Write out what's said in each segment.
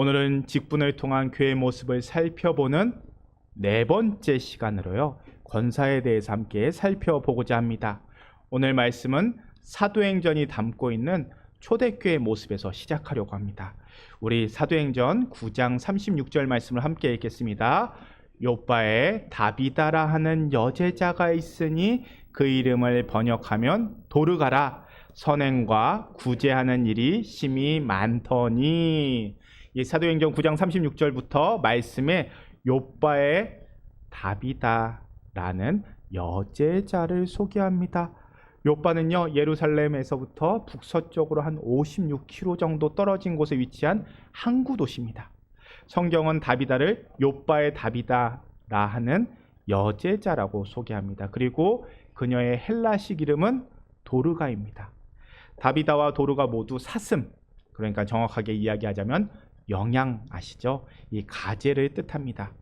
오늘은 직분을 통한 교회 모습을 살펴보는 네 번째 시간으로요, 권사에 대해서 함께 살펴보고자 합니다. 오늘 말씀은 사도행전이 담고 있는 초대교회 모습에서 시작하려고 합니다. 우리 사도행전 9장 36절 말씀을 함께 읽겠습니다. 요바에 다비다라 하는 여제자가 있으니 그 이름을 번역하면 도르가라. 선행과 구제하는 일이 심히 많더니. 이 사도행전 9장 36절부터 말씀에 요바에 다비다라는 여제자를 소개합니다. 요바는요, 예루살렘에서부터 북서쪽으로 한 56km 정도 떨어진 곳에 위치한 항구 도시입니다. 성경은 다비다를 요바의 다비다라 하는 여제자라고 소개합니다. 그리고 그녀의 헬라식 이름은 도르가입니다. 다비다와 도르가 모두 사슴, 그러니까 정확하게 이야기하자면 영양 아시죠? 이 가재를 뜻합니다.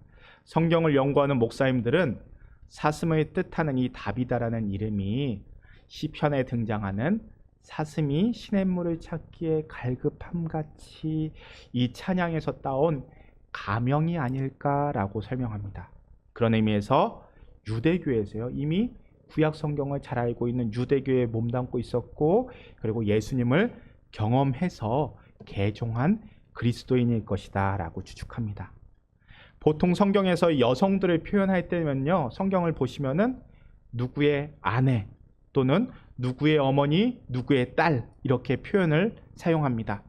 성경을 연구하는 목사님들은 사슴을 뜻하는 이 다비다라는 이름이 시편에 등장하는 사슴이 시냇물을 찾기에 갈급함같이 이 찬양에서 따온 가명이 아닐까라고 설명합니다. 그런 의미에서 유대교에서요, 이미 구약 성경을 잘 알고 있는 유대교에 몸담고 있었고, 그리고 예수님을 경험해서 개종한 그리스도인일 것이다 라고 추측합니다. 보통 성경에서 여성들을 표현할 때면요, 성경을 보시면은 누구의 아내 또는 누구의 어머니, 누구의 딸 이렇게 표현을 사용합니다.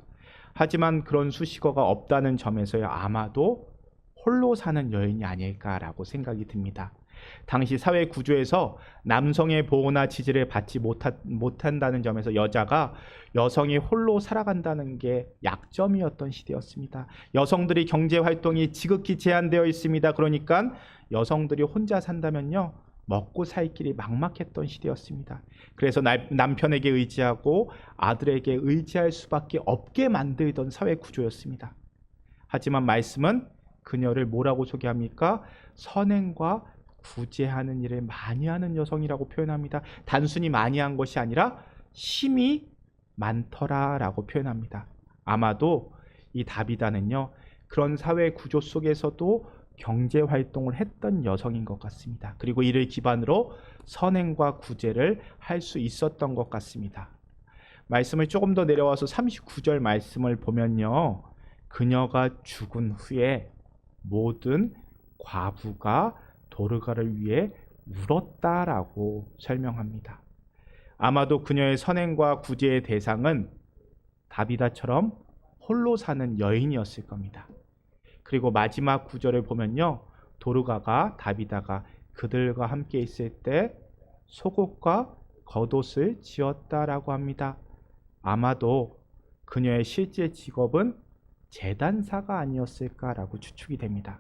하지만 그런 수식어가 없다는 점에서요, 아마도 홀로 사는 여인이 아닐까라고 생각이 듭니다. 당시 사회 구조에서 남성의 보호나 지지를 받지 못한다는 점에서 여성이 홀로 살아간다는 게 약점이었던 시대였습니다. 여성들이 경제 활동이 지극히 제한되어 있습니다. 그러니까 여성들이 혼자 산다면요, 먹고 살 길이 막막했던 시대였습니다. 그래서 남편에게 의지하고 아들에게 의지할 수밖에 없게 만들던 사회 구조였습니다. 하지만 말씀은 그녀를 뭐라고 소개합니까? 선행과 구제하는 일을 많이 하는 여성이라고 표현합니다. 단순히 많이 한 것이 아니라 심히 많더라라고 표현합니다. 아마도 이 다비다는요, 그런 사회 구조 속에서도 경제 활동을 했던 여성인 것 같습니다. 그리고 이를 기반으로 선행과 구제를 할 수 있었던 것 같습니다. 말씀을 조금 더 내려와서 39절 말씀을 보면요, 그녀가 죽은 후에 모든 과부가 도르가를 위해 울었다라고 설명합니다. 아마도 그녀의 선행과 구제의 대상은 다비다처럼 홀로 사는 여인이었을 겁니다. 그리고 마지막 구절을 보면요, 도르가가 다비다가 그들과 함께 있을 때 속옷과 겉옷을 지었다라고 합니다. 아마도 그녀의 실제 직업은 제단사가 아니었을까라고 추측이 됩니다.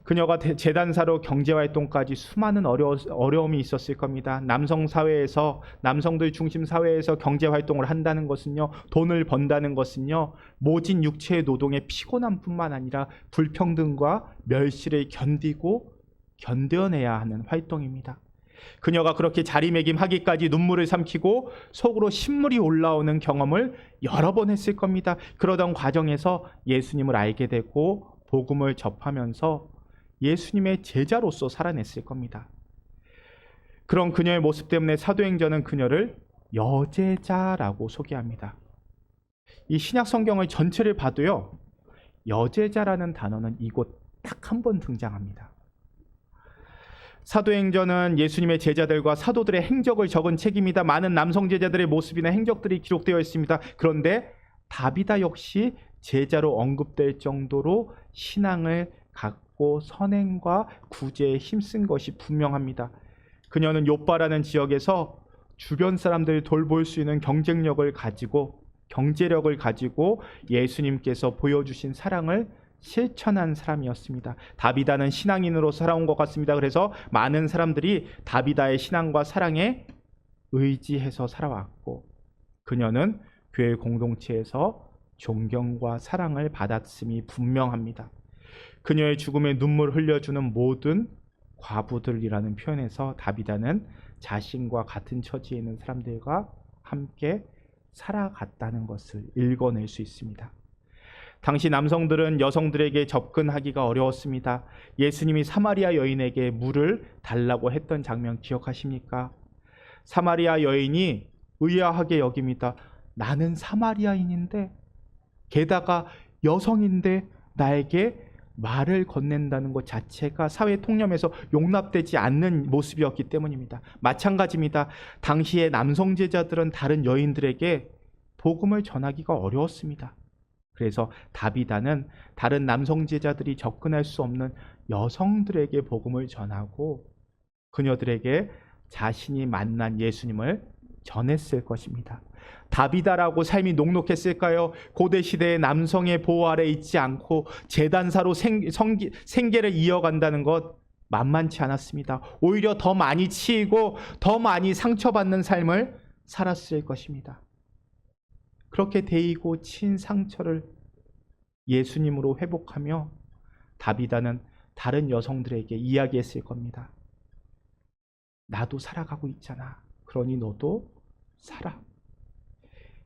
그녀가 제단사로 경제활동까지 수많은 어려움이 있었을 겁니다. 남성들 중심 사회에서 경제활동을 한다는 것은요, 돈을 번다는 것은요, 모진 육체의 노동의 피곤함뿐만 아니라 불평등과 멸시를 견뎌내야 하는 활동입니다. 그녀가 그렇게 자리매김하기까지 눈물을 삼키고 속으로 신물이 올라오는 경험을 여러 번 했을 겁니다. 그러던 과정에서 예수님을 알게 되고 복음을 접하면서 예수님의 제자로서 살아냈을 겁니다. 그런 그녀의 모습 때문에 사도행전은 그녀를 여제자라고 소개합니다. 이 신약 성경의 전체를 봐도요, 여제자라는 단어는 이곳 딱 한 번 등장합니다. 사도행전은 예수님의 제자들과 사도들의 행적을 적은 책입니다. 많은 남성 제자들의 모습이나 행적들이 기록되어 있습니다. 그런데 다비다 역시 제자로 언급될 정도로 신앙을 갖고 선행과 구제에 힘쓴 것이 분명합니다. 그녀는 요바라는 지역에서 주변 사람들을 돌볼 수 있는 경제력을 가지고 예수님께서 보여주신 사랑을 실천한 사람이었습니다. 다비다는 신앙인으로 살아온 것 같습니다. 그래서 많은 사람들이 다비다의 신앙과 사랑에 의지해서 살아왔고, 그녀는 교회 공동체에서 존경과 사랑을 받았음이 분명합니다. 그녀의 죽음에 눈물 흘려주는 모든 과부들이라는 표현에서 다비다는 자신과 같은 처지에 있는 사람들과 함께 살아갔다는 것을 읽어낼 수 있습니다. 당시 남성들은 여성들에게 접근하기가 어려웠습니다. 예수님이 사마리아 여인에게 물을 달라고 했던 장면 기억하십니까? 사마리아 여인이 의아하게 여깁니다. 나는 사마리아인인데, 게다가 여성인데 나에게 말을 건넨다는 것 자체가 사회 통념에서 용납되지 않는 모습이었기 때문입니다. 마찬가지입니다. 당시의 남성 제자들은 다른 여인들에게 복음을 전하기가 어려웠습니다. 그래서 다비다는 다른 남성 제자들이 접근할 수 없는 여성들에게 복음을 전하고 그녀들에게 자신이 만난 예수님을 전했을 것입니다. 다비다라고 삶이 녹록했을까요? 고대 시대의 남성의 보호 아래 있지 않고 제단사로 생계를 이어간다는 것 만만치 않았습니다. 오히려 더 많이 치이고 더 많이 상처받는 삶을 살았을 것입니다. 그렇게 데이고 친 상처를 예수님으로 회복하며 다비다는 다른 여성들에게 이야기했을 겁니다. 나도 살아가고 있잖아. 그러니 너도 살아.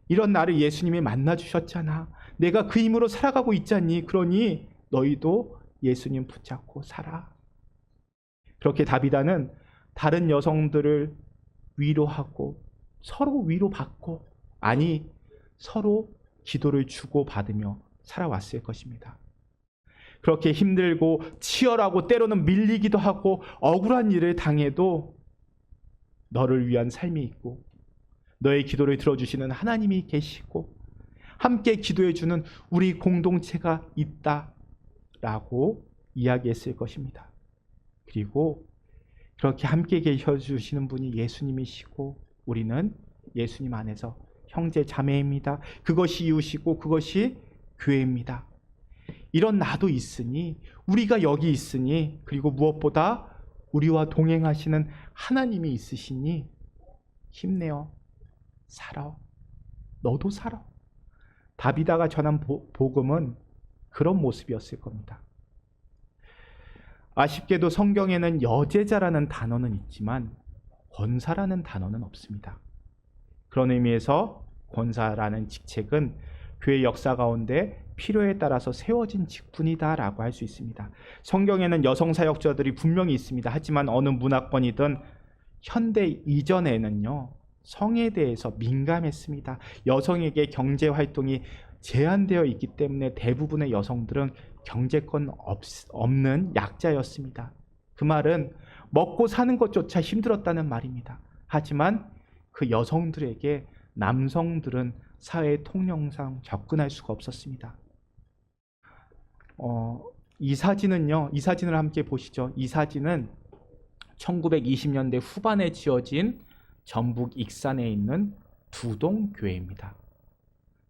이런 나를 예수님이 만나주셨잖아. 내가 그 힘으로 살아가고 있잖니. 그러니 너희도 예수님 붙잡고 살아. 그렇게 다비다는 다른 여성들을 위로하고 서로 위로받고, 아니 서로 기도를 주고받으며 살아왔을 것입니다. 그렇게 힘들고 치열하고 때로는 밀리기도 하고 억울한 일을 당해도 너를 위한 삶이 있고 너의 기도를 들어주시는 하나님이 계시고 함께 기도해주는 우리 공동체가 있다라고 이야기했을 것입니다. 그리고 그렇게 함께 계셔주시는 분이 예수님이시고 우리는 예수님 안에서 형제 자매입니다. 그것이 이웃이고 그것이 교회입니다. 이런 나도 있으니, 우리가 여기 있으니, 그리고 무엇보다 우리와 동행하시는 하나님이 있으시니 힘내어 살아. 너도 살아. 다비다가 전한 복음은 그런 모습이었을 겁니다. 아쉽게도 성경에는 여제자라는 단어는 있지만 권사라는 단어는 없습니다. 그런 의미에서 권사라는 직책은 교회 역사 가운데 필요에 따라서 세워진 직분이다라고 할 수 있습니다. 성경에는 여성 사역자들이 분명히 있습니다. 하지만 어느 문화권이든 현대 이전에는요, 성에 대해서 민감했습니다. 여성에게 경제 활동이 제한되어 있기 때문에 대부분의 여성들은 경제권 없는 약자였습니다. 그 말은 먹고 사는 것조차 힘들었다는 말입니다. 하지만 그 여성들에게 남성들은 사회 통념상 접근할 수가 없었습니다. 이 사진을 함께 보시죠. 이 사진은 1920년대 후반에 지어진 전북 익산에 있는 두동 교회입니다.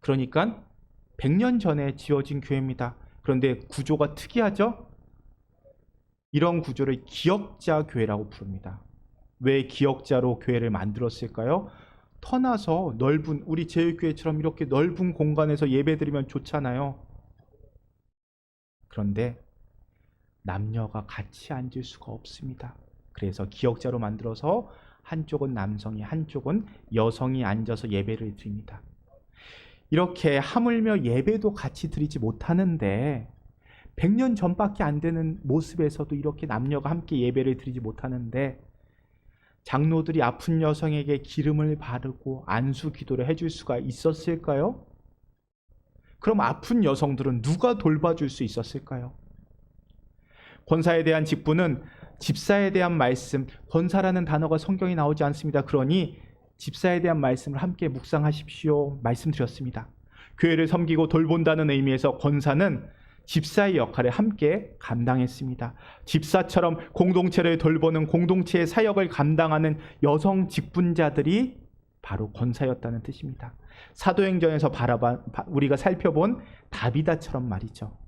그러니까 100년 전에 지어진 교회입니다. 그런데 구조가 특이하죠? 이런 구조를 기역자 교회라고 부릅니다. 왜 기역자로 교회를 만들었을까요? 터나서 넓은, 우리 제일교회처럼 이렇게 넓은 공간에서 예배드리면 좋잖아요. 그런데 남녀가 같이 앉을 수가 없습니다. 그래서 기역자로 만들어서 한쪽은 남성이, 한쪽은 여성이 앉아서 예배를 드립니다. 이렇게 하물며 예배도 같이 드리지 못하는데 100년 전밖에 안 되는 모습에서도 이렇게 남녀가 함께 예배를 드리지 못하는데 장로들이 아픈 여성에게 기름을 바르고 안수 기도를 해줄 수가 있었을까요? 그럼 아픈 여성들은 누가 돌봐줄 수 있었을까요? 권사에 대한 직분은 집사에 대한 말씀, 권사라는 단어가 성경에 나오지 않습니다. 그러니 집사에 대한 말씀을 함께 묵상하십시오 말씀드렸습니다. 교회를 섬기고 돌본다는 의미에서 권사는 집사의 역할을 함께 감당했습니다. 집사처럼 공동체를 돌보는 공동체의 사역을 감당하는 여성 직분자들이 바로 권사였다는 뜻입니다. 사도행전에서 우리가 살펴본 다비다처럼 말이죠.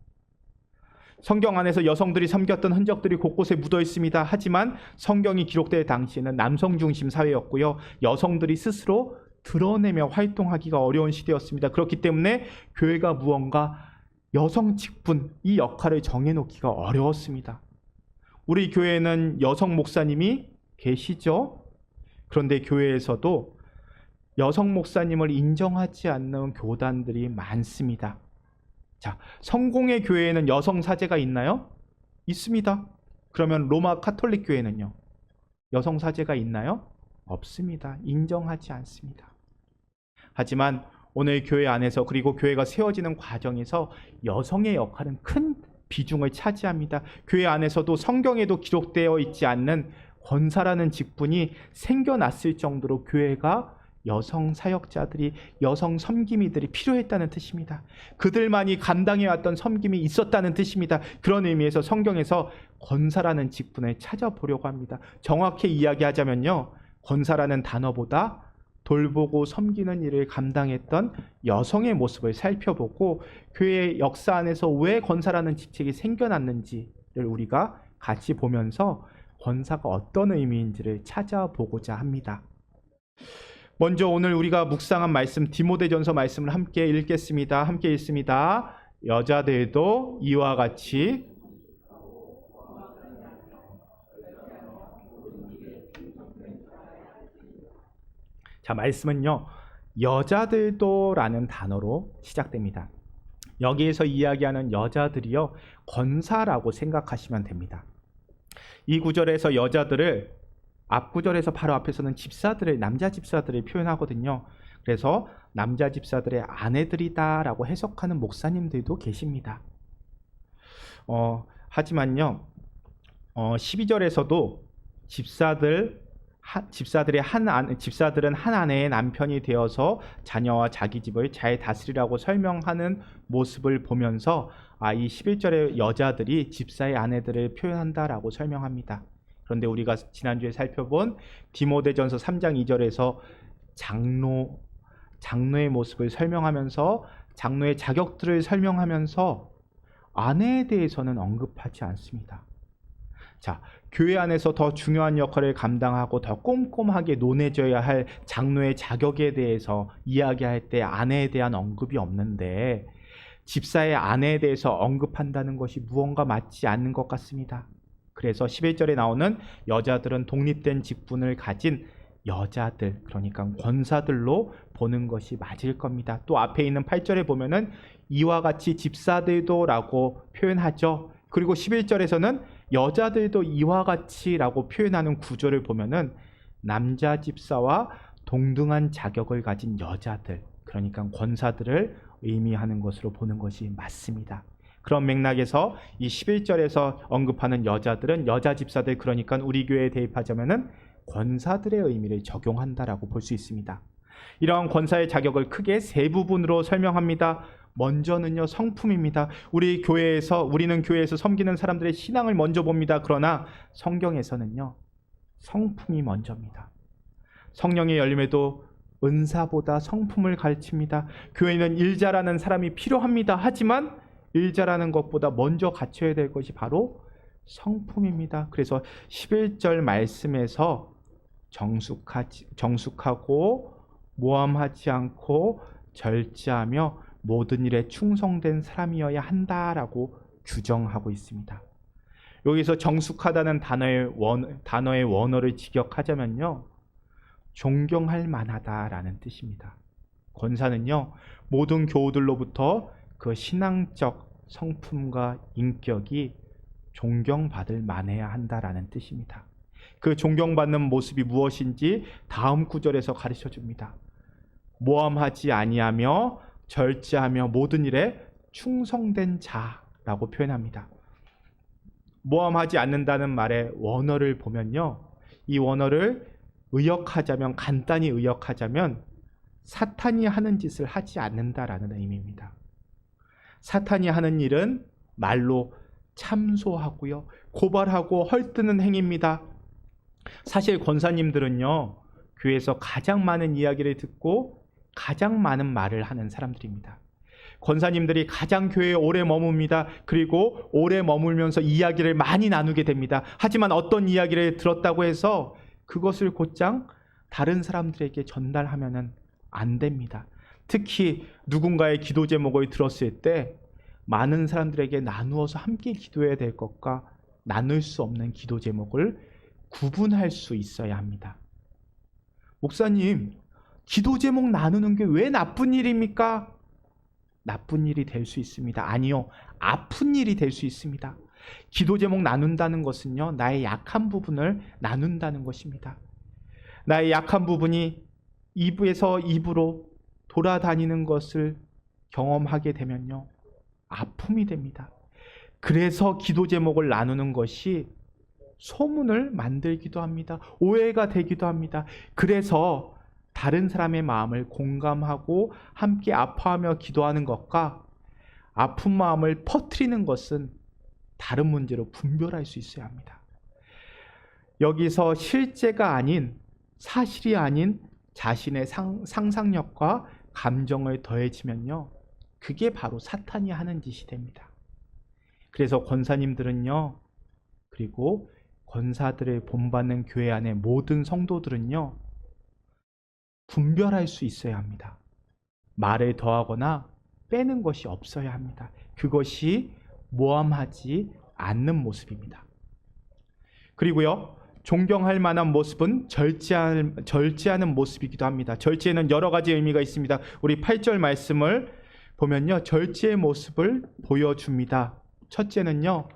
성경 안에서 여성들이 섬겼던 흔적들이 곳곳에 묻어 있습니다. 하지만 성경이 기록될 당시에는 남성 중심 사회였고요. 여성들이 스스로 드러내며 활동하기가 어려운 시대였습니다. 그렇기 때문에 교회가 무언가 여성 직분, 이 역할을 정해놓기가 어려웠습니다. 우리 교회에는 여성 목사님이 계시죠? 그런데 교회에서도 여성 목사님을 인정하지 않는 교단들이 많습니다. 자, 성공의 교회에는 여성 사제가 있나요? 있습니다. 그러면 로마 카톨릭 교회는요? 여성 사제가 있나요? 없습니다. 인정하지 않습니다. 하지만 오늘 교회 안에서 그리고 교회가 세워지는 과정에서 여성의 역할은 큰 비중을 차지합니다. 교회 안에서도 성경에도 기록되어 있지 않는 권사라는 직분이 생겨났을 정도로 교회가 여성 사역자들이, 여성 섬김이들이 필요했다는 뜻입니다. 그들만이 감당해왔던 섬김이 있었다는 뜻입니다. 그런 의미에서 성경에서 권사라는 직분을 찾아보려고 합니다. 정확히 이야기하자면요, 권사라는 단어보다 돌보고 섬기는 일을 감당했던 여성의 모습을 살펴보고 교회의 역사 안에서 왜 권사라는 직책이 생겨났는지를 우리가 같이 보면서 권사가 어떤 의미인지를 찾아보고자 합니다. 먼저 오늘 우리가 묵상한 말씀, 디모데전서 말씀을 함께 읽겠습니다. 함께 읽습니다. 여자들도 이와 같이 자, 말씀은요, 여자들도라는 단어로 시작됩니다. 여기에서 이야기하는 여자들이요, 권사라고 생각하시면 됩니다. 이 구절에서 여자들을, 앞 구절에서 바로 앞에서는 집사들을, 남자 집사들을 표현하거든요. 그래서 남자 집사들의 아내들이다라고 해석하는 목사님들도 계십니다. 하지만요, 12절에서도 집사들은 한 아내의 남편이 되어서 자녀와 자기 집을 잘 다스리라고 설명하는 모습을 보면서 이 11절의 여자들이 집사의 아내들을 표현한다라고 설명합니다. 그런데 우리가 지난주에 살펴본 디모데전서 3장 2절에서 장로의 모습을 설명하면서 장로의 자격들을 설명하면서 아내에 대해서는 언급하지 않습니다. 자, 교회 안에서 더 중요한 역할을 감당하고 더 꼼꼼하게 논해져야 할 장로의 자격에 대해서 이야기할 때 아내에 대한 언급이 없는데 집사의 아내에 대해서 언급한다는 것이 무언가 맞지 않는 것 같습니다. 그래서 11절에 나오는 여자들은 독립된 직분을 가진 여자들, 그러니까 권사들로 보는 것이 맞을 겁니다. 또 앞에 있는 8절에 보면은 이와 같이 집사들도 라고 표현하죠. 그리고 11절에서는 여자들도 이와 같이 라고 표현하는 구조를 보면은 남자 집사와 동등한 자격을 가진 여자들, 그러니까 권사들을 의미하는 것으로 보는 것이 맞습니다. 그런 맥락에서 이 11절에서 언급하는 여자들은 여자 집사들, 그러니까 우리 교회에 대입하자면은 권사들의 의미를 적용한다라고 볼 수 있습니다. 이러한 권사의 자격을 크게 세 부분으로 설명합니다. 먼저는요, 성품입니다. 우리는 교회에서 섬기는 사람들의 신앙을 먼저 봅니다. 그러나 성경에서는요, 성품이 먼저입니다. 성령의 열림에도 은사보다 성품을 가르칩니다. 교회는 일자라는 사람이 필요합니다. 하지만 일자라는 것보다 먼저 갖춰야 될 것이 성품입니다. 그래서 11절 말씀에서 정숙하고 모함하지 않고 절제하며 모든 일에 충성된 사람이어야 한다라고 규정하고 있습니다. 여기서 정숙하다는 단어의 원어를 직역하자면요, 존경할 만하다라는 뜻입니다. 권사는요, 모든 교우들로부터 그 신앙적 성품과 인격이 존경받을 만해야 한다라는 뜻입니다. 그 존경받는 모습이 무엇인지 다음 구절에서 가르쳐 줍니다. 모함하지 아니하며 절제하며 모든 일에 충성된 자라고 표현합니다. 모함하지 않는다는 말의 원어를 보면요, 이 원어를 간단히 의역하자면 사탄이 하는 짓을 하지 않는다라는 의미입니다. 사탄이 하는 일은 말로 참소하고요, 고발하고 헐뜯는 행위입니다. 사실 권사님들은요, 교회에서 가장 많은 이야기를 듣고 가장 많은 말을 하는 사람들입니다. 권사님들이 가장 교회에 오래 머뭅니다. 그리고 오래 머물면서 이야기를 많이 나누게 됩니다. 하지만 어떤 이야기를 들었다고 해서 그것을 곧장 다른 사람들에게 전달하면 안 됩니다. 특히 누군가의 기도 제목을 들었을 때 많은 사람들에게 나누어서 함께 기도해야 될 것과 나눌 수 없는 기도 제목을 구분할 수 있어야 합니다. 목사님, 기도 제목 나누는 게 왜 나쁜 일입니까? 나쁜 일이 될 수 있습니다. 아니요, 아픈 일이 될 수 있습니다. 기도 제목 나눈다는 것은요, 나의 약한 부분을 나눈다는 것입니다. 나의 약한 부분이 이부에서 이부로 돌아다니는 것을 경험하게 되면요, 아픔이 됩니다. 그래서 기도 제목을 나누는 것이 소문을 만들기도 합니다. 오해가 되기도 합니다. 그래서 다른 사람의 마음을 공감하고 함께 아파하며 기도하는 것과 아픈 마음을 퍼뜨리는 것은 다른 문제로 분별할 수 있어야 합니다. 여기서 실제가 아닌, 사실이 아닌 자신의 상상력과 감정을 더해지면요, 그게 바로 사탄이 하는 짓이 됩니다. 그래서 권사님들은요, 그리고 권사들을 본받는 교회 안의 모든 성도들은요, 분별할 수 있어야 합니다. 말을 더하거나 빼는 것이 없어야 합니다. 그것이 모함하지 않는 모습입니다. 그리고요, 존경할 만한 모습은 절제하는 모습이기도 합니다. 절제에는 여러 가지 의미가 있습니다. 우리 8절 말씀을 보면요, 절제의 모습을 보여줍니다. 첫째는요,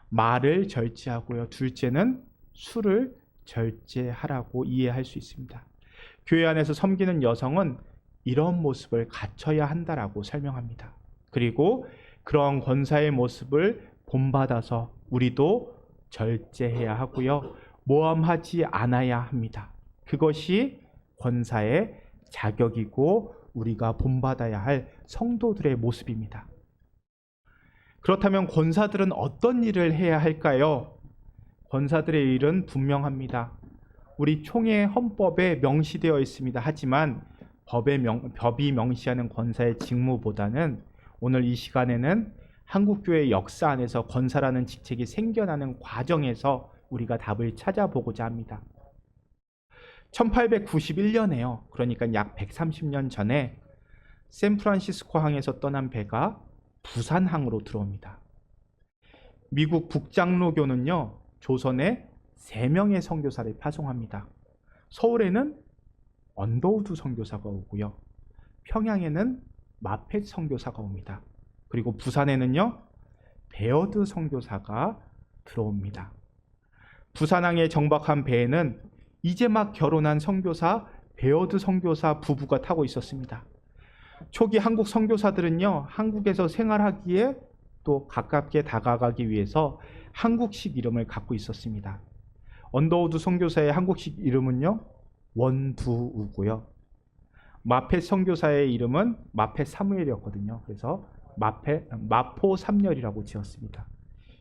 말을 절제하고요, 둘째는 술을 절제하라고 이해할 수 있습니다. 교회 안에서 섬기는 여성은 이런 모습을 갖춰야 한다라고 설명합니다. 그리고 그런 권사의 모습을 본받아서 우리도 절제해야 하고요, 모함하지 않아야 합니다. 그것이 권사의 자격이고 우리가 본받아야 할 성도들의 모습입니다. 그렇다면 권사들은 어떤 일을 해야 할까요? 권사들의 일은 분명합니다. 우리 총회 헌법에 명시되어 있습니다. 하지만 법이 명시하는 권사의 직무보다는 오늘 이 시간에는 한국교회 역사 안에서 권사라는 직책이 생겨나는 과정에서 우리가 답을 찾아보고자 합니다. 1891년에요. 그러니까 약 130년 전에 샌프란시스코 항에서 떠난 배가 부산항으로 들어옵니다. 미국 북장로교는요, 조선에 3명의 선교사를 파송합니다. 서울에는 언더우드 선교사가 오고요, 평양에는 마펫 선교사가 옵니다. 그리고 부산에는요, 베어드 선교사가 들어옵니다. 부산항에 정박한 배에는 이제 막 결혼한 선교사 베어드 선교사 부부가 타고 있었습니다. 초기 한국 선교사들은요, 한국에서 생활하기에 또 가깝게 다가가기 위해서 한국식 이름을 갖고 있었습니다. 언더우드 선교사의 한국식 이름은요, 원두우고요. 마펫 선교사의 이름은 마펫 사무엘이었거든요. 그래서 마포 삼열이라고 지었습니다.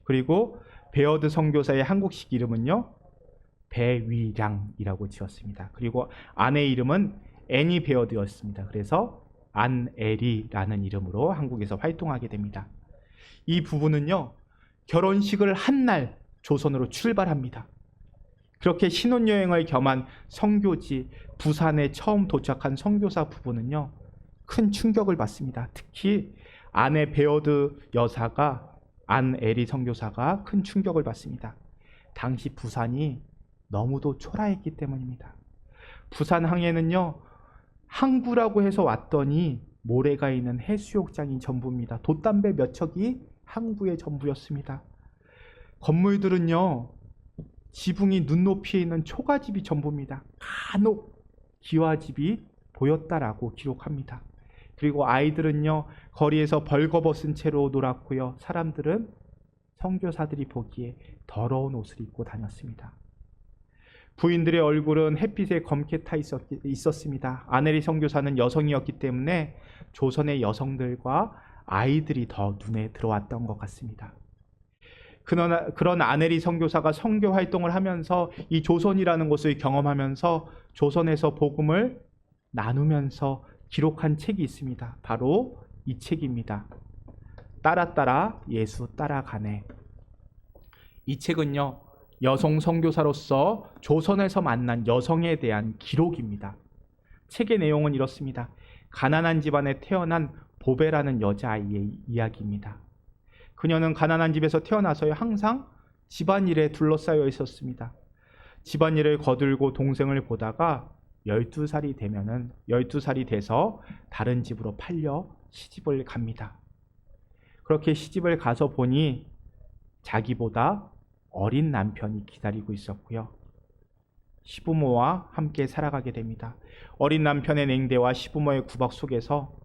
그리고 베어드 선교사의 한국식 이름은요, 배위량이라고 지었습니다. 그리고 아내 이름은 애니 베어드였습니다. 그래서 안에리라는 이름으로 한국에서 활동하게 됩니다. 이 부부는요, 결혼식을 한 날 조선으로 출발합니다. 그렇게 신혼여행을 겸한 선교지 부산에 처음 도착한 선교사 부부는요, 큰 충격을 받습니다. 특히 아내 베어드 여사가, 안에리 선교사가 큰 충격을 받습니다. 당시 부산이 너무도 초라했기 때문입니다. 부산항에는요, 항구라고 해서 왔더니 모래가 있는 해수욕장이 전부입니다. 돛담배 몇 척이 항구의 전부였습니다. 건물들은요, 지붕이 눈높이에 있는 초가집이 전부입니다. 간혹 기와집이 보였다라고 기록합니다. 그리고 아이들은요, 거리에서 벌거벗은 채로 놀았고요, 사람들은 선교사들이 보기에 더러운 옷을 입고 다녔습니다. 부인들의 얼굴은 햇빛에 검게 타 있었습니다. 아네리 선교사는 여성이었기 때문에 조선의 여성들과 아이들이 더 눈에 들어왔던 것 같습니다. 그런 아네리 선교사가 선교 활동을 하면서 이 조선이라는 곳을 경험하면서 조선에서 복음을 나누면서 기록한 책이 있습니다. 바로 이 책입니다. 따라 예수 따라가네. 이 책은요, 여성 선교사로서 조선에서 만난 여성에 대한 기록입니다. 책의 내용은 이렇습니다. 가난한 집안에 태어난 보베라는 여자아이의 이야기입니다. 그녀는 가난한 집에서 태어나서 항상 집안일에 둘러싸여 있었습니다. 집안일을 거들고 동생을 보다가 12살이 돼서 다른 집으로 팔려 시집을 갑니다. 그렇게 시집을 가서 보니 자기보다 어린 남편이 기다리고 있었고요. 시부모와 함께 살아가게 됩니다. 어린 남편의 냉대와 시부모의 구박 속에서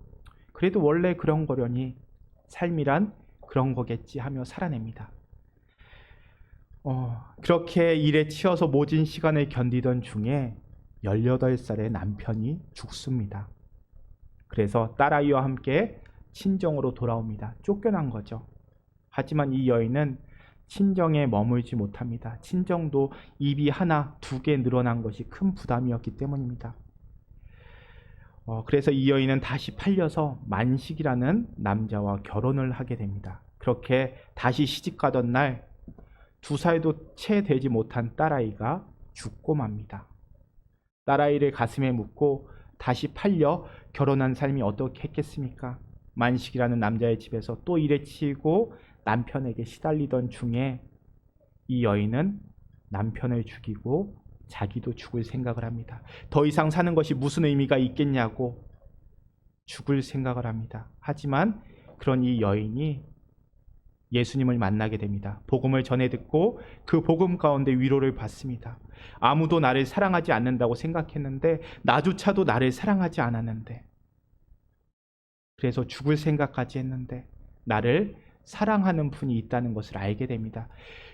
그래도 원래 그런 거려니 삶이란 그런 거겠지 하며 살아냅니다. 그렇게 일에 치여서 모진 시간을 견디던 중에 18살의 남편이 죽습니다. 그래서 딸아이와 함께 친정으로 돌아옵니다. 쫓겨난 거죠. 하지만 이 여인은 친정에 머물지 못합니다. 친정도 입이 하나, 두 개 늘어난 것이 큰 부담이었기 때문입니다. 그래서 이 여인은 다시 팔려서 만식이라는 남자와 결혼을 하게 됩니다. 그렇게 다시 시집가던 날 2살도 채 되지 못한 딸아이가 죽고 맙니다. 딸아이를 가슴에 묻고 다시 팔려 결혼한 삶이 어떻게 했겠습니까? 만식이라는 남자의 집에서 또 일에 치이고 남편에게 시달리던 중에 이 여인은 남편을 죽이고 자기도 죽을 생각을 합니다. 더 이상 사는 것이 무슨 의미가 있겠냐고 죽을 생각을 합니다. 하지만 그런 이 여인이 예수님을 만나게 됩니다. 복음을 전해 듣고 그 복음 가운데 위로를 받습니다. 아무도 나를 사랑하지 않는다고 생각했는데 나조차도 나를 사랑하지 않았는데 그래서 죽을 생각까지 했는데 나를 사랑하는 분이 있다는 것을 알게 됩니다.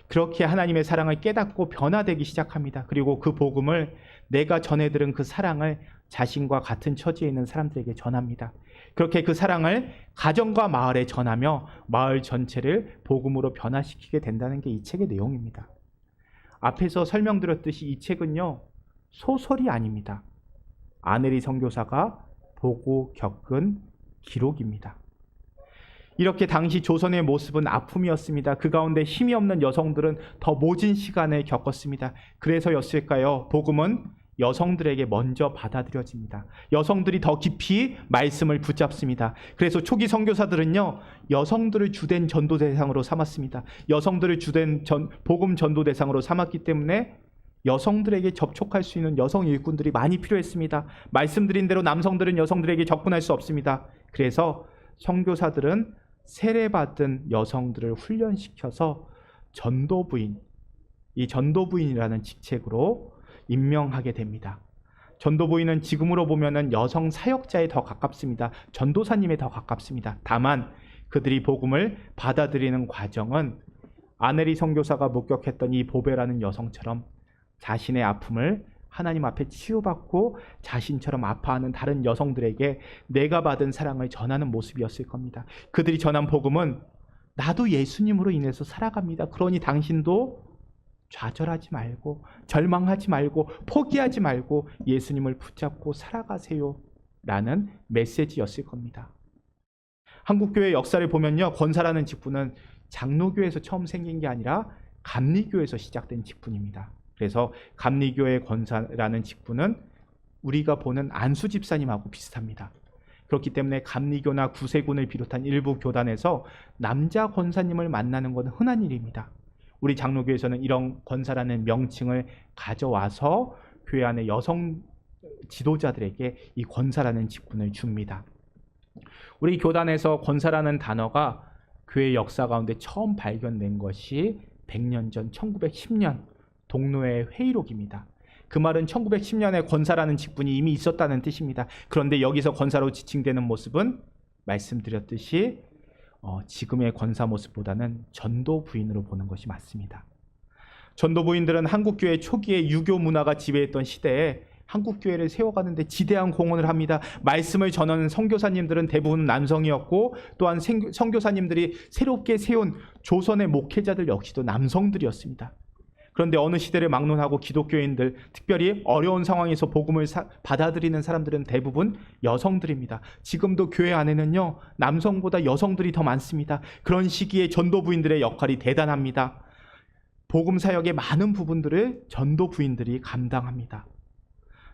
그렇게 하나님의 사랑을 깨닫고 변화되기 시작합니다. 그리고 그 복음을 내가 전해 들은 그 사랑을 자신과 같은 처지에 있는 사람들에게 전합니다. 그렇게 그 사랑을 가정과 마을에 전하며 마을 전체를 복음으로 변화시키게 된다는 게 이 책의 내용입니다. 앞에서 설명드렸듯이 이 책은요, 소설이 아닙니다. 아네리 선교사가 보고 겪은 기록입니다. 이렇게 당시 조선의 모습은 아픔이었습니다. 그 가운데 힘이 없는 여성들은 더 모진 시간을 겪었습니다. 그래서였을까요? 복음은 여성들에게 먼저 받아들여집니다. 여성들이 더 깊이 말씀을 붙잡습니다. 그래서 초기 선교사들은요, 여성들을 주된 전도 대상으로 삼았습니다. 여성들을 주된 복음 전도 대상으로 삼았기 때문에 여성들에게 접촉할 수 있는 여성 일꾼들이 많이 필요했습니다. 말씀드린 대로 남성들은 여성들에게 접근할 수 없습니다. 그래서 선교사들은 세례받은 여성들을 훈련시켜서 전도부인, 이 전도부인이라는 직책으로 임명하게 됩니다. 전도부인은 지금으로 보면은 여성 사역자에 더 가깝습니다. 전도사님에 더 가깝습니다. 다만 그들이 복음을 받아들이는 과정은 아네리 선교사가 목격했던 이 보배라는 여성처럼 자신의 아픔을 하나님 앞에 치유받고 자신처럼 아파하는 다른 여성들에게 내가 받은 사랑을 전하는 모습이었을 겁니다. 그들이 전한 복음은 나도 예수님으로 인해서 살아갑니다. 그러니 당신도 좌절하지 말고 절망하지 말고 포기하지 말고 예수님을 붙잡고 살아가세요 라는 메시지였을 겁니다. 한국교회 역사를 보면요, 권사라는 직분은 장로교에서 처음 생긴 게 아니라 감리교에서 시작된 직분입니다. 그래서 감리교의 권사라는 직분은 우리가 보는 안수 집사님하고 비슷합니다. 그렇기 때문에 감리교나 구세군을 비롯한 일부 교단에서 남자 권사님을 만나는 건 흔한 일입니다. 우리 장로교에서는 이런 권사라는 명칭을 가져와서 교회 안의 여성 지도자들에게 이 권사라는 직분을 줍니다. 우리 교단에서 권사라는 단어가 교회 역사 가운데 처음 발견된 것이 100년 전 1910년 동로의 회의록입니다. 그 말은 1910년에 권사라는 직분이 이미 있었다는 뜻입니다. 그런데 여기서 권사로 지칭되는 모습은 말씀드렸듯이 지금의 권사 모습보다는 전도 부인으로 보는 것이 맞습니다. 전도 부인들은 한국교회 초기에 유교 문화가 지배했던 시대에 한국교회를 세워가는데 지대한 공헌을 합니다. 말씀을 전하는 선교사님들은 대부분 남성이었고 또한 선교사님들이 새롭게 세운 조선의 목회자들 역시도 남성들이었습니다. 그런데 어느 시대를 막론하고 기독교인들, 특별히 어려운 상황에서 복음을 받아들이는 사람들은 대부분 여성들입니다. 지금도 교회 안에는요, 남성보다 여성들이 더 많습니다. 그런 시기에 전도부인들의 역할이 대단합니다. 복음 사역의 많은 부분들을 전도부인들이 감당합니다.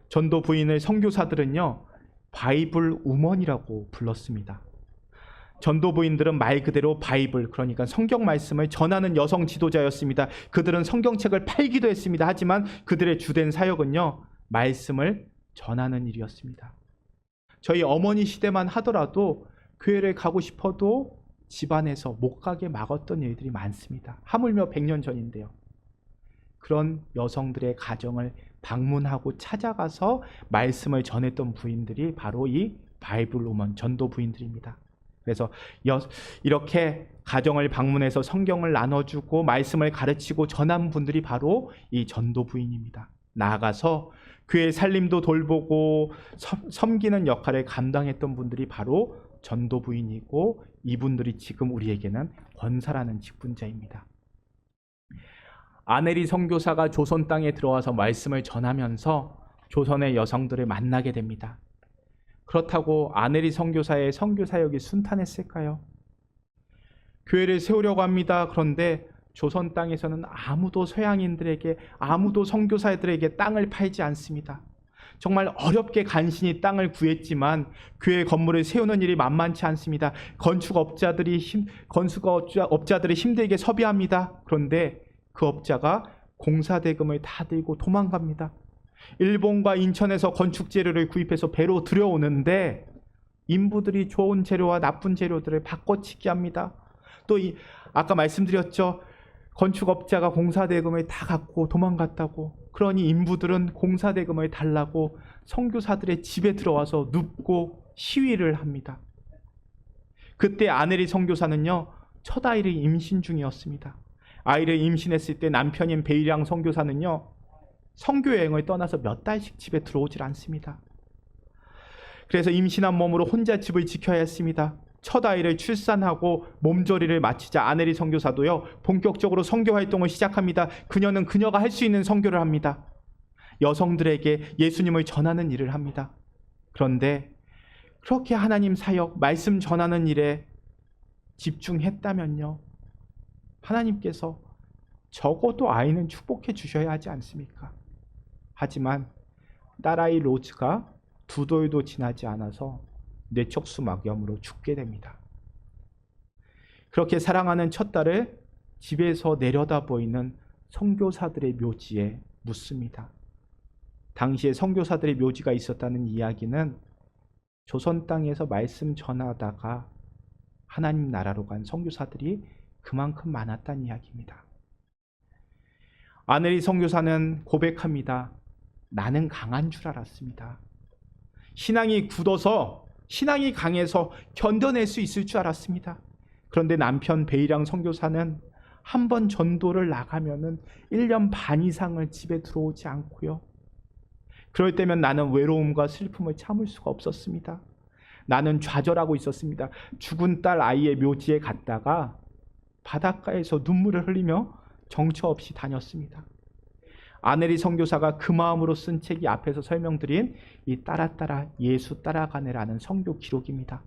전도부인을 선교사들은요, 바이블 우먼이라고 불렀습니다. 전도부인들은 말 그대로 바이블, 그러니까 성경 말씀을 전하는 여성 지도자였습니다. 그들은 성경책을 팔기도 했습니다. 하지만 그들의 주된 사역은요, 말씀을 전하는 일이었습니다. 저희 어머니 시대만 하더라도 교회를 가고 싶어도 집안에서 못 가게 막았던 일들이 많습니다. 하물며 100년 전인데요. 그런 여성들의 가정을 방문하고 찾아가서 말씀을 전했던 부인들이 바로 이 바이블 우먼 전도 부인들입니다. 그래서 이렇게 가정을 방문해서 성경을 나눠주고 말씀을 가르치고 전한 분들이 바로 이 전도 부인입니다. 나아가서 교회 살림도 돌보고 섬기는 역할을 감당했던 분들이 바로 전도 부인이고, 이분들이 지금 우리에게는 권사라는 직분자입니다. 아네리 선교사가 조선 땅에 들어와서 말씀을 전하면서 조선의 여성들을 만나게 됩니다. 그렇다고 아네리 선교사의 선교 사역이 순탄했을까요? 교회를 세우려고 합니다. 그런데 조선 땅에서는 아무도 서양인들에게, 아무도 선교사들에게 땅을 팔지 않습니다. 정말 어렵게 간신히 땅을 구했지만 교회 건물을 세우는 일이 만만치 않습니다. 건축업자들이 힘들게 섭외합니다. 그런데 그 업자가 공사대금을 다 들고 도망갑니다. 일본과 인천에서 건축 재료를 구입해서 배로 들여오는데 인부들이 좋은 재료와 나쁜 재료들을 바꿔치기 합니다. 또 아까 말씀드렸죠. 건축업자가 공사대금을 다 갖고 도망갔다고. 그러니 인부들은 공사대금을 달라고 선교사들의 집에 들어와서 눕고 시위를 합니다. 그때 아네리 선교사는요, 첫 아이를 임신 중이었습니다. 아이를 임신했을 때 남편인 베이량 선교사는요, 선교여행을 떠나서 몇 달씩 집에 들어오질 않습니다. 그래서 임신한 몸으로 혼자 집을 지켜야 했습니다. 첫 아이를 출산하고 몸조리를 마치자 아네리 선교사도요, 본격적으로 선교 활동을 시작합니다. 그녀는 그녀가 할 수 있는 선교를 합니다. 여성들에게 예수님을 전하는 일을 합니다. 그런데 그렇게 하나님 사역, 말씀 전하는 일에 집중했다면요, 하나님께서 적어도 아이는 축복해 주셔야 하지 않습니까? 하지만 딸아이 로즈가 2돌도 지나지 않아서 뇌척수 막염으로 죽게 됩니다. 그렇게 사랑하는 첫 딸을 집에서 내려다 보이는 선교사들의 묘지에 묻습니다. 당시에 선교사들의 묘지가 있었다는 이야기는 조선 땅에서 말씀 전하다가 하나님 나라로 간 선교사들이 그만큼 많았다는 이야기입니다. 아네리 선교사는 고백합니다. 나는 강한 줄 알았습니다. 신앙이 굳어서, 신앙이 강해서 견뎌낼 수 있을 줄 알았습니다. 그런데 남편 베이량 선교사는 한 번 전도를 나가면은 1년 반 이상을 집에 들어오지 않고요. 그럴 때면 나는 외로움과 슬픔을 참을 수가 없었습니다. 나는 좌절하고 있었습니다. 죽은 딸 아이의 묘지에 갔다가 바닷가에서 눈물을 흘리며 정처 없이 다녔습니다. 아네리 선교사가 그 마음으로 쓴 책이 앞에서 설명드린 이 따라 예수 따라가네라는 선교 기록입니다.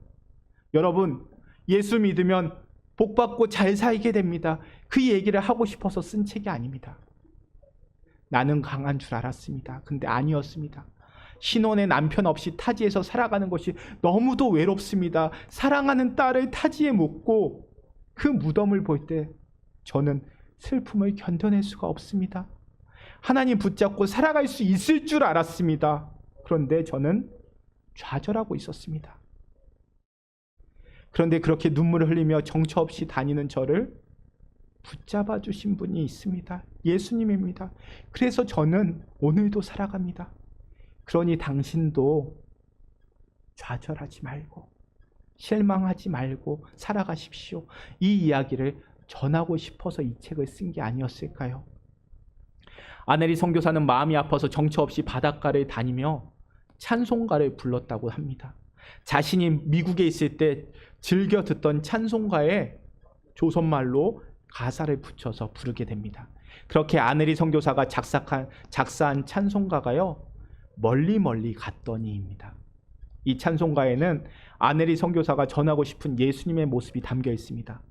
여러분, 예수 믿으면 복받고 잘 살게 됩니다. 그 얘기를 하고 싶어서 쓴 책이 아닙니다. 나는 강한 줄 알았습니다. 근데 아니었습니다. 신혼의 남편 없이 타지에서 살아가는 것이 너무도 외롭습니다. 사랑하는 딸을 타지에 묻고 그 무덤을 볼 때 저는 슬픔을 견뎌낼 수가 없습니다. 하나님 붙잡고 살아갈 수 있을 줄 알았습니다. 그런데 저는 좌절하고 있었습니다. 그런데 그렇게 눈물을 흘리며 정처 없이 다니는 저를 붙잡아 주신 분이 있습니다. 예수님입니다. 그래서 저는 오늘도 살아갑니다. 그러니 당신도 좌절하지 말고 실망하지 말고 살아가십시오. 이 이야기를 전하고 싶어서 이 책을 쓴 게 아니었을까요? 아네리 선교사는 마음이 아파서 정처 없이 바닷가를 다니며 찬송가를 불렀다고 합니다. 자신이 미국에 있을 때 즐겨 듣던 찬송가에 조선말로 가사를 붙여서 부르게 됩니다. 그렇게 아네리 선교사가 작사한 찬송가가요, 멀리 멀리 갔더니입니다. 이 찬송가에는 아네리 선교사가 전하고 싶은 예수님의 모습이 담겨 있습니다.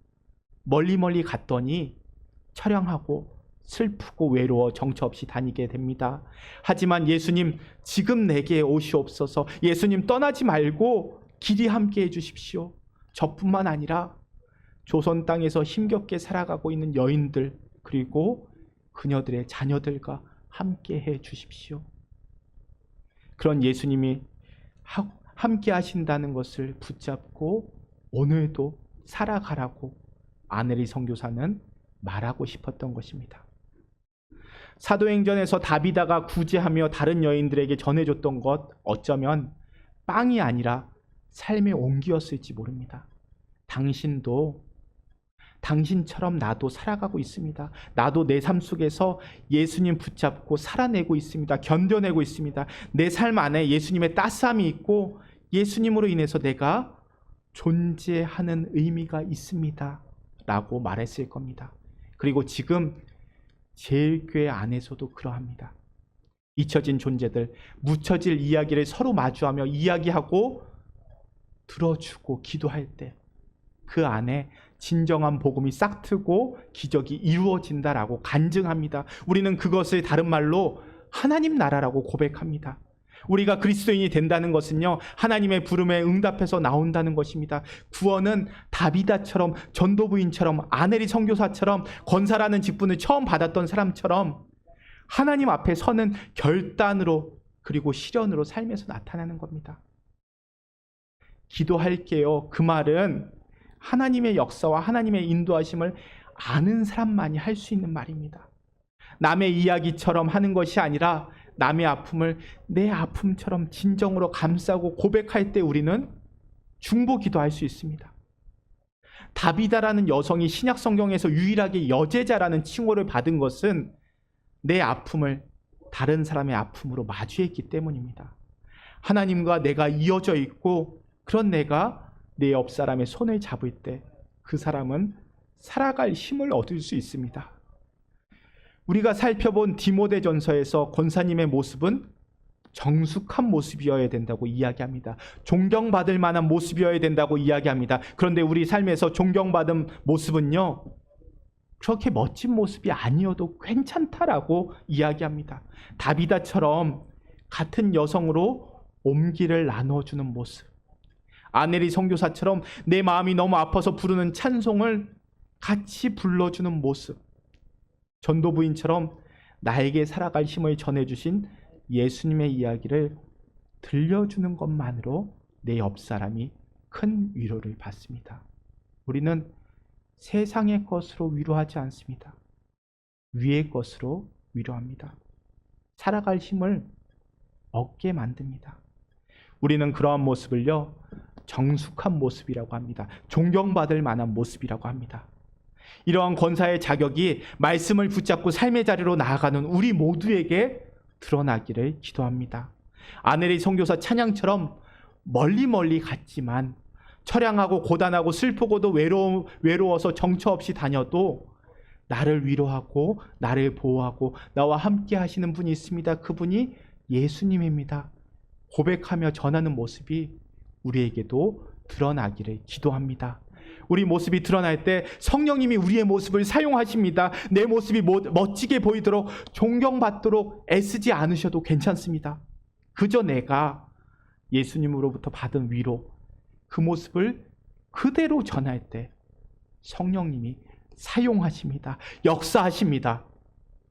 멀리 멀리 갔더니 처량하고 슬프고 외로워 정처 없이 다니게 됩니다. 하지만 예수님, 지금 내게 오시옵소서. 예수님, 떠나지 말고 길이 함께 해주십시오. 저뿐만 아니라 조선 땅에서 힘겹게 살아가고 있는 여인들, 그리고 그녀들의 자녀들과 함께 해주십시오. 그런 예수님이 함께 하신다는 것을 붙잡고 오늘도 살아가라고 아넬리 선교사는 말하고 싶었던 것입니다. 사도행전에서 다비다가 구제하며 다른 여인들에게 전해줬던 것, 어쩌면 빵이 아니라 삶의 온기였을지 모릅니다. 당신처럼 나도 살아가고 있습니다. 나도 내 삶 속에서 예수님 붙잡고 살아내고 있습니다. 견뎌내고 있습니다. 내 삶 안에 예수님의 따스함이 있고 예수님으로 인해서 내가 존재하는 의미가 있습니다. 라고 말했을 겁니다. 그리고 지금 제일교회 안에서도 그러합니다. 잊혀진 존재들, 묻혀질 이야기를 서로 마주하며 이야기하고 들어주고 기도할 때 그 안에 진정한 복음이 싹트고 기적이 이루어진다라고 간증합니다. 우리는 그것을 다른 말로 하나님 나라라고 고백합니다. 우리가 그리스도인이 된다는 것은요, 하나님의 부름에 응답해서 나온다는 것입니다. 구원은 다비다처럼, 전도부인처럼, 아넬리 선교사처럼, 권사라는 직분을 처음 받았던 사람처럼 하나님 앞에 서는 결단으로 그리고 실현으로 삶에서 나타나는 겁니다. 기도할게요. 그 말은 하나님의 역사와 하나님의 인도하심을 아는 사람만이 할 수 있는 말입니다. 남의 이야기처럼 하는 것이 아니라 남의 아픔을 내 아픔처럼 진정으로 감싸고 고백할 때 우리는 중보기도할 수 있습니다. 다비다라는 여성이 신약 성경에서 유일하게 여제자라는 칭호를 받은 것은 내 아픔을 다른 사람의 아픔으로 마주했기 때문입니다. 하나님과 내가 이어져 있고 그런 내가 내 옆 사람의 손을 잡을 때 그 사람은 살아갈 힘을 얻을 수 있습니다. 우리가 살펴본 디모데전서에서 권사님의 모습은 정숙한 모습이어야 된다고 이야기합니다. 존경받을 만한 모습이어야 된다고 이야기합니다. 그런데 우리 삶에서 존경받은 모습은요, 그렇게 멋진 모습이 아니어도 괜찮다라고 이야기합니다. 다비다처럼 같은 여성으로 온기를 나눠주는 모습, 아넬리 선교사처럼 내 마음이 너무 아파서 부르는 찬송을 같이 불러주는 모습, 전도부인처럼 나에게 살아갈 힘을 전해주신 예수님의 이야기를 들려주는 것만으로 내 옆 사람이 큰 위로를 받습니다. 우리는 세상의 것으로 위로하지 않습니다. 위의 것으로 위로합니다. 살아갈 힘을 얻게 만듭니다. 우리는 그러한 모습을요, 정숙한 모습이라고 합니다. 존경받을 만한 모습이라고 합니다. 이러한 권사의 자격이 말씀을 붙잡고 삶의 자리로 나아가는 우리 모두에게 드러나기를 기도합니다. 아넬리 선교사 찬양처럼 멀리 갔지만 처량하고 고단하고 슬프고도 외로워서 정처 없이 다녀도 나를 위로하고 나를 보호하고 나와 함께 하시는 분이 있습니다. 그분이 예수님입니다. 고백하며 전하는 모습이 우리에게도 드러나기를 기도합니다. 우리 모습이 드러날 때 성령님이 우리의 모습을 사용하십니다. 내 모습이 멋지게 보이도록 존경받도록 애쓰지 않으셔도 괜찮습니다. 그저 내가 예수님으로부터 받은 위로, 그 모습을 그대로 전할 때 성령님이 사용하십니다. 역사하십니다.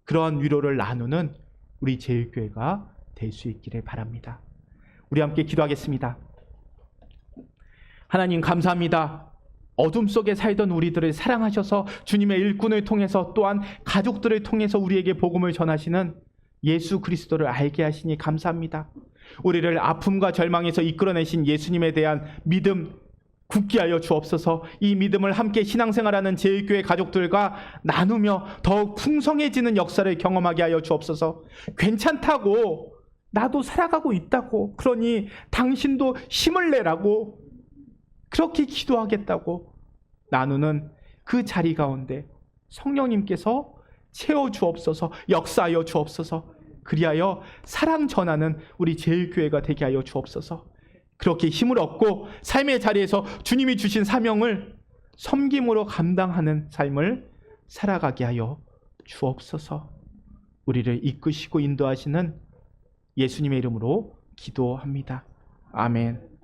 그러한 위로를 나누는 우리 제일교회가 될 수 있기를 바랍니다. 우리 함께 기도하겠습니다. 하나님 감사합니다. 어둠 속에 살던 우리들을 사랑하셔서 주님의 일꾼을 통해서 또한 가족들을 통해서 우리에게 복음을 전하시는 예수 그리스도를 알게 하시니 감사합니다. 우리를 아픔과 절망에서 이끌어내신 예수님에 대한 믿음 굳게 하여 주옵소서. 이 믿음을 함께 신앙생활하는 제일교회 가족들과 나누며 더욱 풍성해지는 역사를 경험하게 하여 주옵소서. 괜찮다고, 나도 살아가고 있다고, 그러니 당신도 힘을 내라고, 그렇게 기도하겠다고 나누는 그 자리 가운데 성령님께서 채워주옵소서, 역사하여 주옵소서. 그리하여 사랑 전하는 우리 제일교회가 되게 하여 주옵소서. 그렇게 힘을 얻고 삶의 자리에서 주님이 주신 사명을 섬김으로 감당하는 삶을 살아가게 하여 주옵소서. 우리를 이끄시고 인도하시는 예수님의 이름으로 기도합니다. 아멘.